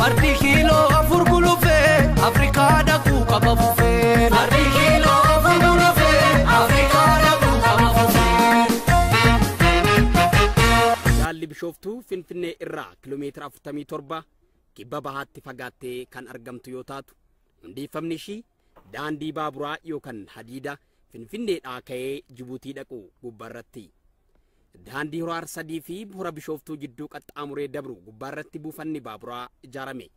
Fardi kilo afur gulufe Afrika daku kabafufe Fardi kilo afur gulufe Afrika daku kabafufe Yaalli Bishooftuu Finfinnee irraa kiiloomeetira 47 kibba bahaatti fagaattee kan argamtu yoo taatu hundeeffamni ishii daandii baaburaa yookaan hadiida Finfinneedhaa ka'ee Jibuutii dhaqu gubbaarratti. Daandii hora Arsadii fi hora Bishooftuu jidduu qaxxaamuree dabru gubbaarratti buufanni baaburaa ijaarame.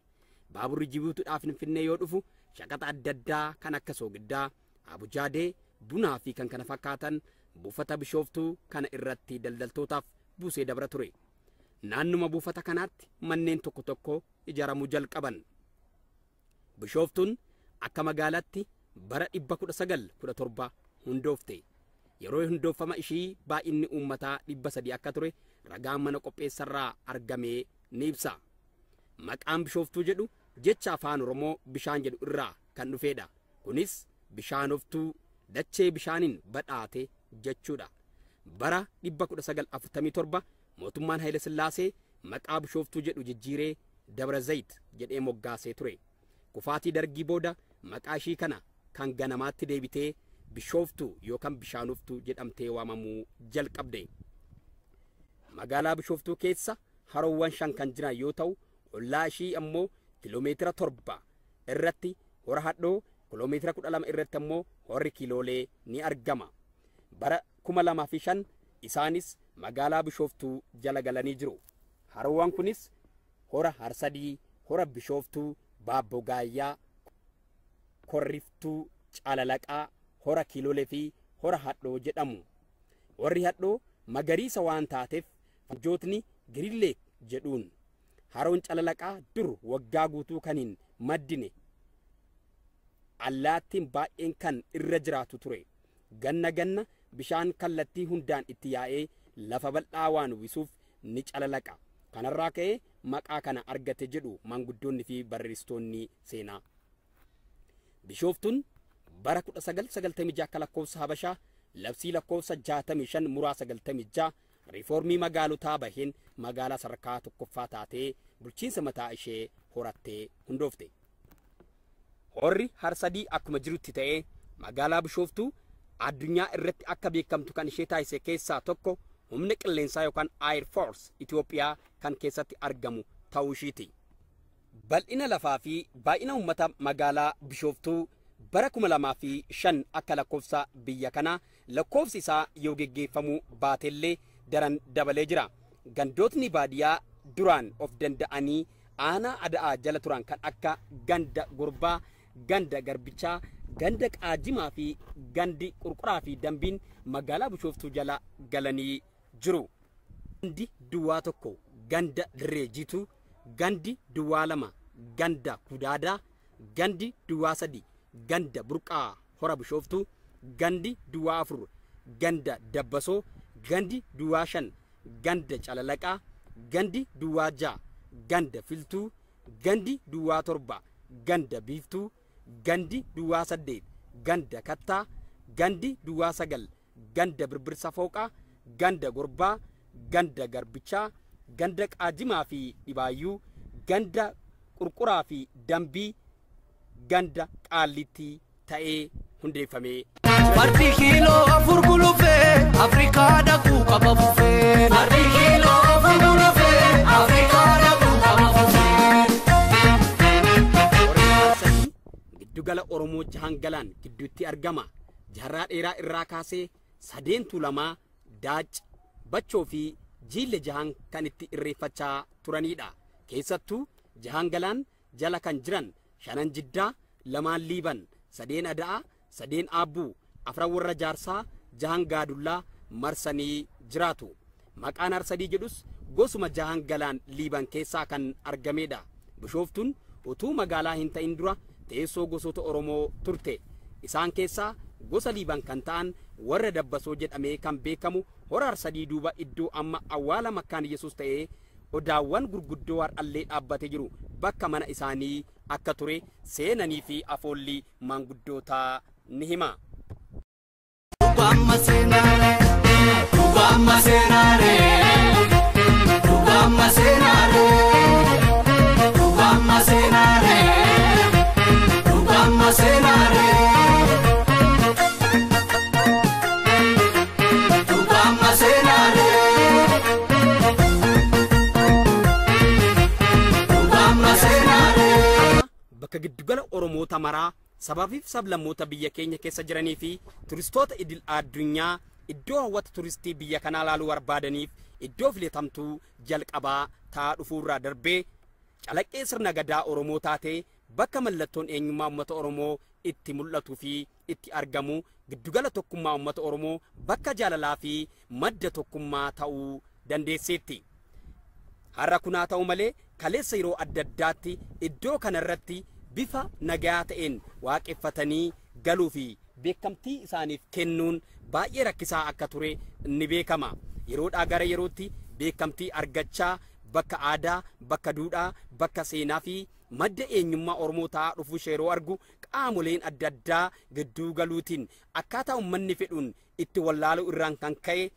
Baaburri Jibuutiidhaa Finfinnee yoo dhufu shaqaxa adda addaa kan akka soogiddaa, abujaadee, bunaa fi kan kana fakkaatan buufata Bishooftuu kana irratti daldaltootaaf buusee dabra ture. Naannuma buufata kanaatti manneen tokko tokko ijaaramuu jalqaban. Bishooftuun akka magaalaatti bara 1917 hundoofte. Yeroo hundoofama ishii baay'inni uummataa 300 akka ture ragaan mana qopheessarraa argamee ni ibsa. Maqaan Bishooftuu jedhu jecha afaan Oromoo bishaan jedhu irraa kan dhufeedha. Kunis bishaanoftuu dachee bishaaniin badhaate jechuudha. Bara 1947 mootummaan Haile Sillaasee maqaa Bishooftuu jedhu jijjiiree Dabra Zayit jedhee moggaasee ture. Kufaatii dargii booda maqaa ishii kana kan ganamaatti deebitee Bishooftuu yookaan bishaanoftuu jedhamtee waamamuu jalqabde. Magaalaa Bishooftuu keessa haroowwan 5 kan jiran yoo ta'u ollaa ishii ammoo kiiloomeetira 7 irratti hora hadhoo kiiloomeetira 12 irratti ammoo horri kiloolee ni argama. Bara 2005 isaanis magaalaa Bishooftuu jala galanii jiru. Haroowwan kunis hora Harsadii, hora Bishooftuu, Baabboo Gaayyaa, Korriftuu, Calalaqaa, hora kiloolee fi hora hadhoo jedhamu. Horri hadhoo magariisa waan taateef jootni Giriinleek jedhuun. Haroon Calalaqaa dur waggaa guutuu kan hin maddine. Allaattiin baay'een kan irra jiraatu ture. Ganna ganna bishaan kallattii hundaan itti yaa'ee lafa bal'aa waan uwwisuuf ni calalaqa. Kanarraa ka'ee maqaa kana argate jedhu maanguddoonni fi barreessitoonni seenaa. Bishooftuun bara 1996 akka lakkoofsa Habashaa labsii lakkoofsa 65 muraa 96 riiformii magaalotaa baheen magaalaa sadarkaa tokkoffaa taatee bulchiinsa mataa ishee horattee hundoofte. Horri Harsadii akkuma jirutti ta'ee magaalaa Bishooftuu addunyaa irratti akka beekamtu kan ishee taasise keessaa tokko humna qilleensaa yookaan Air Force Itoophiyaa kan keessatti argamu ta'uu ishiiti. Bal'ina lafaa fi baay'ina uummata magaalaa Bishooftuu bara 2005 akka lakkoofsa biyya kanaa lakkoofsi isaa yoo geggeeffamuu baatellee daran dabalee jira. Gandootni baadiyyaa duraan of danda'anii aanaa ada'aa jala turan kan akka ganda Gurbaa, ganda Garbichaa, ganda Qaajimaa fi gandi Qurquraa fi Dambiin magaalaa Bishooftuu jala galanii jiru. Gandi duwwaa tokko ganda Dirree Jiituu, gandi duwwaa 2 ganda Kudaadaa, gandi duwwaa 3 ganda Burqaa hora Bishooftuu, gandi duwwaa 4 ganda Dabbasoo, gandi duwwaa 5 ganda Calalaqaa, gandi duwwaa 6 ganda Filtuu, gandi duwwaa 7 ganda Biiftuu, gandi duwwaa 8 ganda Kattaa, gandi duwwaa 9 ganda Birbirsa Fooqaa, ganda Gurbaa, ganda Garbichaa, ganda Qaajimaa fi Dhibaayyuu, ganda Qurquraa fi Dambii, ganda Qaallittii ta'ee hundeeffame. Fardi kilo afur gulufe Afrika daku kabafufe Fardi kilo afur gulufe Afrika daku kabafufe Giddugala Oromoo Jahangalaan gidduutti argama. Jaarraa dheeraa irraa kaasee sadeentu lamaa Daac, Bachoo fi Jiille Jahan kan itti irreeffachaa turanidha. Keessattuu Jahangalaan jala kan jiran 5 Jiddaa, 2 Liiban, 3 Ada'aa, 3 Aabbuu, 4 warra Jaarsaa, 6 Gaadullaa marsanii jiraatu. Maqaan Arsadii jedhus gosuma Jahangalaan Liiban keessaa kan argamedha. Bishooftuun utuu magaalaa hin ta'in dura teessoo gosoota Oromoo turte. Isaan keessaa gosa Liiban kan ta'an warra Dabbasoo jedhamee kan beekamu hora Arsadii duuba iddoo amma awwaala Makkaan Yesuus ta'ee odaawwan gurguddoo har'allee dhaabbatee jiru bakka mana isaanii akka ture seenanii fi afoolli maanguddootaa ni hima. Tugama senare bakka giddugala Oromoota maraa sababiif sablammoota biyya keenya keessa jiranii fi turistoota idil addunyaa iddoo hawwata turistii biyya kanaa laaluu barbaadaniif iddoo filatamtuu jalqabaa ta'aa dhufuurraa darbee calaqqee sirna gadaa Oromoo taatee bakka mallattoon eenyummaa uummata Oromoo itti mul'atuu fi itti argamu giddugala tokkummaa uummata Oromoo bakka jaalalaa fi madda tokkummaa ta'uu dandeesseetti. Har'a kunaa ta'u malee kaleessa yeroo adda addaatti iddoo kanarratti bifa nagaa ta'een waaqeffatanii galuu fi beekamtii isaaniif kennuun baay'ee rakkisaa akka ture ni beekama. Yeroodhaa gara yerootti beekamtii argachaa bakka aadaa, bakka duudhaa, bakka seenaa fi madda eenyummaa Oromoo ta'aa dhufuu yeroo argu qaamoleen adda addaa gidduu galuutiin akkaataa uummanni fedhuun itti wallaaluu irraan kan ka'e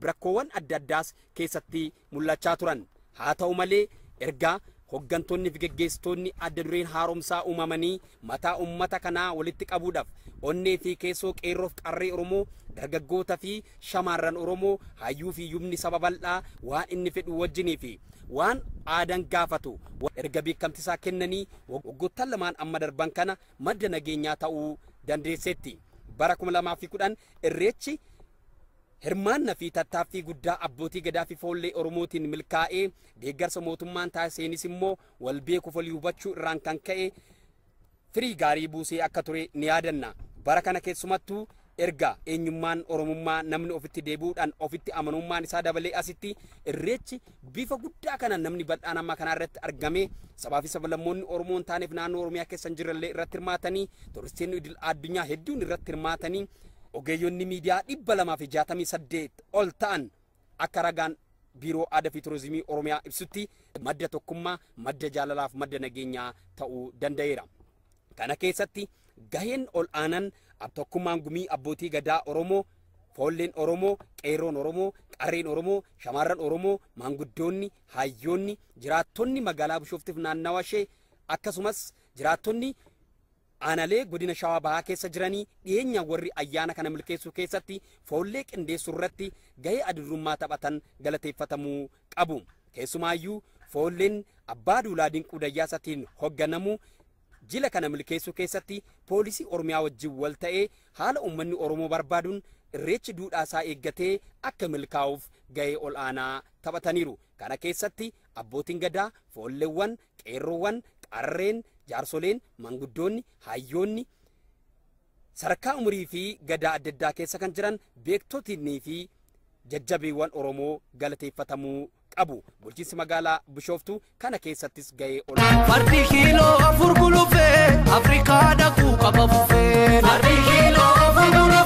rakkoowwan adda addaas keessatti mul'achaa turan. Haa ta'u malee ergaa hoggantoonni fi geggeessitoonni adda dureen haaromsaa uumamanii mataa uummata kanaa walitti qabuudhaaf onnee fi keessoo qeerroof qarree Oromoo dargaggoota fi shamarran Oromoo hayyuu fi yumni saba bal'aa waan inni fedhu wajjinii fi waan aadaan gaafatu erga beekamtisaa kennanii waggoottan lamaan amma darban kana madda nageenyaa ta'uu dandeesseetti. Bara 2010 irreechi hirmaannaa fi tattaaffii guddaa abbootii gadaa fi foollee Oromootiin milkaa'ee deeggarsa mootummaan taasiseenis immoo wal beekuuf walii hubachuu irraan kan ka'e firii gaarii buusee akka ture ni yaadanna. Bara kana keessumattuu erga eenyummaan Oromummaa namni ofitti deebi'uudhaan ofitti amanummaan isaa dabalee asitti irreechi bifa guddaa kana namni bal'aan amma kana irratti argame sabaa fi sablammoonni Oromoo hin taaneef naannoo Oromiyaa keessa hin jirrellee irratti hirmaatanii turistoonni idil addunyaa hedduun irratti hirmaatanii ogeeyyonni miidiyaa 268 ol ta'an akka ragaan biiroo aadaa fi turizimii Oromiyaa ibsutti madda tokkummaa, madda jaalalaaf madda nageenyaa ta'uu danda'eera. Kana keessatti gaheen ol aanan tokkummaan gumii abbootii gadaa Oromoo, foolleen Oromoo, qeerroon Oromoo, qarreen Oromoo, shamarran Oromoo, maanguddoonni, hayyoonni, jiraattonni magaalaa Bishooftuuf naannawa ishee akkasumas jiraattonni aanalee godina Shawaa Bahaa keessa jiranii dhiyeenya warri ayyaana kana milkeessuu keessatti foollee qindeessuu irratti gahee adurrummaa taphatan galateeffatamuu qabu. Keessumaayyuu foolleen abbaa duulaa Dinquu Dayyaasatiin hoogganamu jila kana milkeessuu keessatti poolisii Oromiyaa wajjin wal ta'ee haala uummanni Oromoo barbaaduun irreechi duudhaa isaa eeggatee akka milkaa'uuf gahee ol aanaa taphataniiru. Kana keessatti abbootiin gadaa, foolleewwan, qeerroowwan, qarreen, jaarsoleen, manguddoonni, hayyoonni sadarkaa umurii fi gadaa adda addaa keessa kan jiran beektotiinnii fi jajjabeewwan Oromoo galateeffatamuu qabu. Bulchiinsi magaalaa Bishooftuu kana keessattis gahee olaanaa. Fardi kiiloo 4 gulufee Afrikaa dhaquu qaba fufee. Fardi kiiloo 4 gulufee.